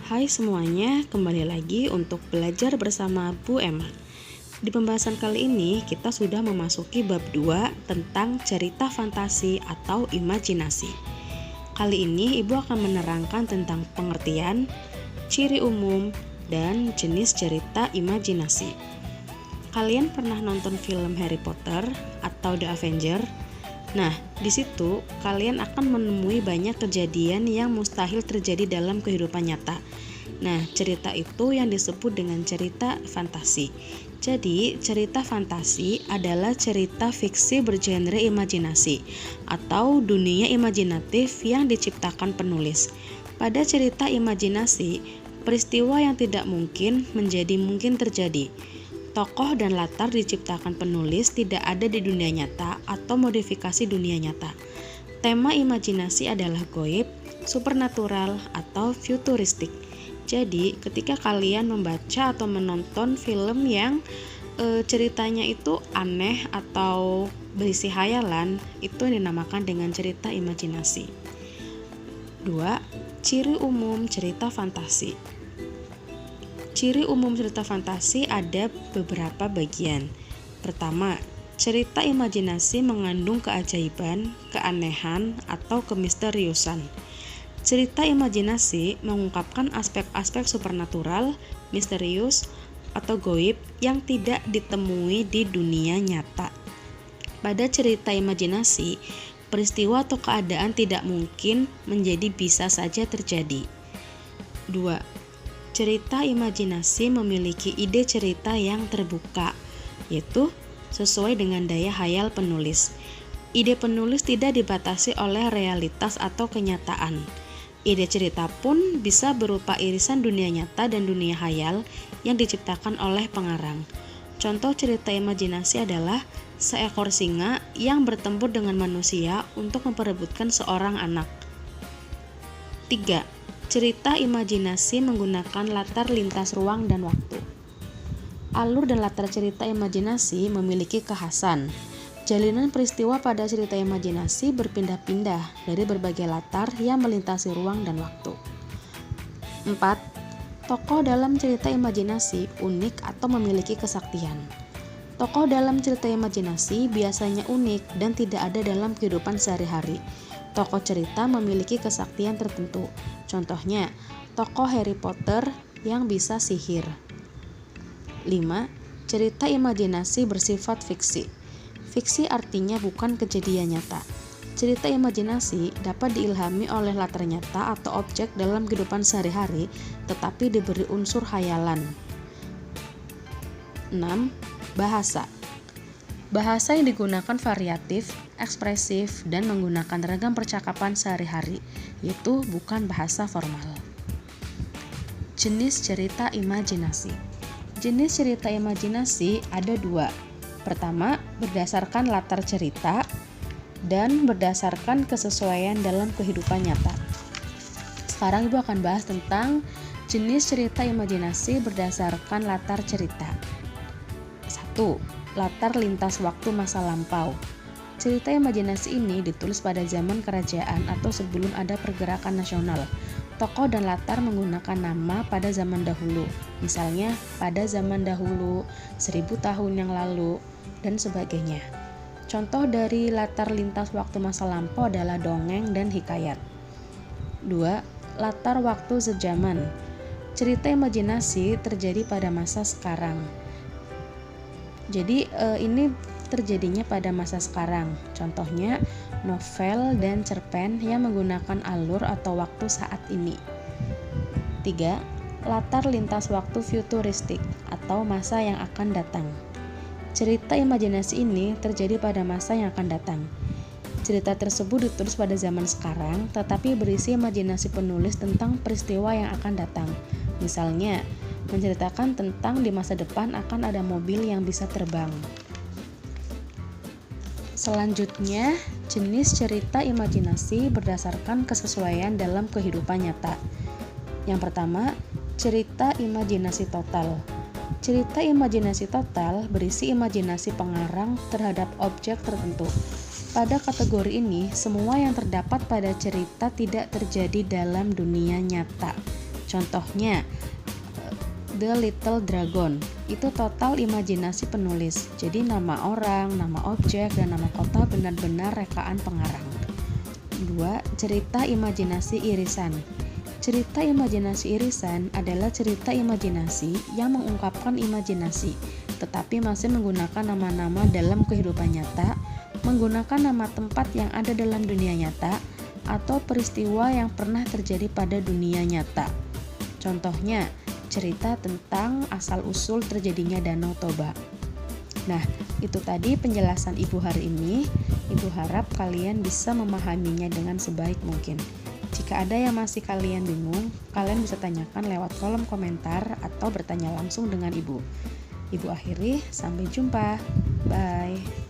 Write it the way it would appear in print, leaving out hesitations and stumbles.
Hai semuanya, kembali lagi untuk belajar bersama Bu Emma. Di pembahasan kali ini kita sudah memasuki bab 2 tentang cerita fantasi atau imajinasi. Kali ini Ibu akan menerangkan tentang pengertian, ciri umum, dan jenis cerita imajinasi. Kalian pernah nonton film Harry Potter atau The Avenger? Nah, di situ kalian akan menemui banyak kejadian yang mustahil terjadi dalam kehidupan nyata. Nah, cerita itu yang disebut dengan cerita fantasi. Jadi, cerita fantasi adalah cerita fiksi bergenre imajinasi atau dunia imajinatif yang diciptakan penulis. Pada cerita imajinasi, peristiwa yang tidak mungkin menjadi mungkin terjadi. Tokoh dan latar diciptakan penulis tidak ada di dunia nyata atau modifikasi dunia nyata. Tema imajinasi adalah gaib, supernatural, atau futuristik. Jadi, ketika kalian membaca atau menonton film yang ceritanya itu aneh atau berisi hayalan, itu dinamakan dengan cerita imajinasi. 2. Ciri umum cerita fantasi. Ciri umum cerita fantasi ada beberapa bagian. Pertama, cerita imajinasi mengandung keajaiban, keanehan, atau kemisteriusan. Cerita imajinasi mengungkapkan aspek-aspek supernatural, misterius, atau gaib yang tidak ditemui di dunia nyata. Pada cerita imajinasi, peristiwa atau keadaan tidak mungkin menjadi bisa saja terjadi. 2. Cerita imajinasi memiliki ide cerita yang terbuka, yaitu sesuai dengan daya hayal penulis. Ide penulis tidak dibatasi oleh realitas atau kenyataan. Ide cerita pun bisa berupa irisan dunia nyata dan dunia hayal yang diciptakan oleh pengarang. Contoh cerita imajinasi adalah seekor singa yang bertempur dengan manusia untuk memperebutkan seorang anak. 3. Cerita imajinasi menggunakan latar lintas ruang dan waktu. Alur dan latar cerita imajinasi memiliki kekhasan. Jalinan peristiwa pada cerita imajinasi berpindah-pindah dari berbagai latar yang melintasi ruang dan waktu. 4. Tokoh dalam cerita imajinasi unik atau memiliki kesaktian. Tokoh dalam cerita imajinasi biasanya unik dan tidak ada dalam kehidupan sehari-hari. Tokoh cerita memiliki kesaktian tertentu. Contohnya, tokoh Harry Potter yang bisa sihir. 5. Cerita imajinasi bersifat fiksi. Fiksi artinya bukan kejadian nyata. Cerita imajinasi dapat diilhami oleh latar nyata atau objek dalam kehidupan sehari-hari, tetapi diberi unsur hayalan. 6. Bahasa. Bahasa yang digunakan variatif, ekspresif, dan menggunakan ragam percakapan sehari-hari, yaitu bukan bahasa formal. Jenis cerita imajinasi. Jenis cerita imajinasi ada 2. Pertama, berdasarkan latar cerita dan berdasarkan kesesuaian dalam kehidupan nyata. Sekarang Ibu akan bahas tentang jenis cerita imajinasi berdasarkan latar cerita. 1. Latar lintas waktu masa lampau. Cerita imajinasi ini ditulis pada zaman kerajaan atau sebelum ada pergerakan nasional. Tokoh dan latar menggunakan nama pada zaman dahulu, misalnya pada zaman dahulu, 1000 tahun yang lalu, dan sebagainya. Contoh dari latar lintas waktu masa lampau adalah dongeng dan hikayat. 2. Latar waktu sejaman. Cerita imajinasi terjadi pada masa sekarang. Jadi ini terjadinya pada masa sekarang. Contohnya novel dan cerpen yang menggunakan alur atau waktu saat ini. 3. Latar lintas waktu futuristik atau masa yang akan datang. Cerita imajinasi ini terjadi pada masa yang akan datang. Cerita tersebut ditulis pada zaman sekarang, tetapi berisi imajinasi penulis tentang peristiwa yang akan datang. Misalnya, menceritakan tentang di masa depan akan ada mobil yang bisa terbang. Selanjutnya, jenis cerita imajinasi berdasarkan kesesuaian dalam kehidupan nyata. Yang pertama, cerita imajinasi total. Cerita imajinasi total berisi imajinasi pengarang terhadap objek tertentu. Pada kategori ini, semua yang terdapat pada cerita tidak terjadi dalam dunia nyata. Contohnya, The Little Dragon. Itu total imajinasi penulis. Jadi nama orang, nama objek, dan nama kota benar-benar rekaan pengarang. 2. Cerita imajinasi irisan. Cerita imajinasi irisan adalah cerita imajinasi yang mengungkapkan imajinasi, tetapi masih menggunakan nama-nama dalam kehidupan nyata, menggunakan nama tempat yang ada dalam dunia nyata, atau peristiwa yang pernah terjadi pada dunia nyata. Contohnya, cerita tentang asal-usul terjadinya Danau Toba. Nah, itu tadi penjelasan Ibu hari ini. Ibu harap kalian bisa memahaminya dengan sebaik mungkin. Jika ada yang masih kalian bingung, kalian bisa tanyakan lewat kolom komentar atau bertanya langsung dengan Ibu. Ibu akhiri, sampai jumpa. Bye.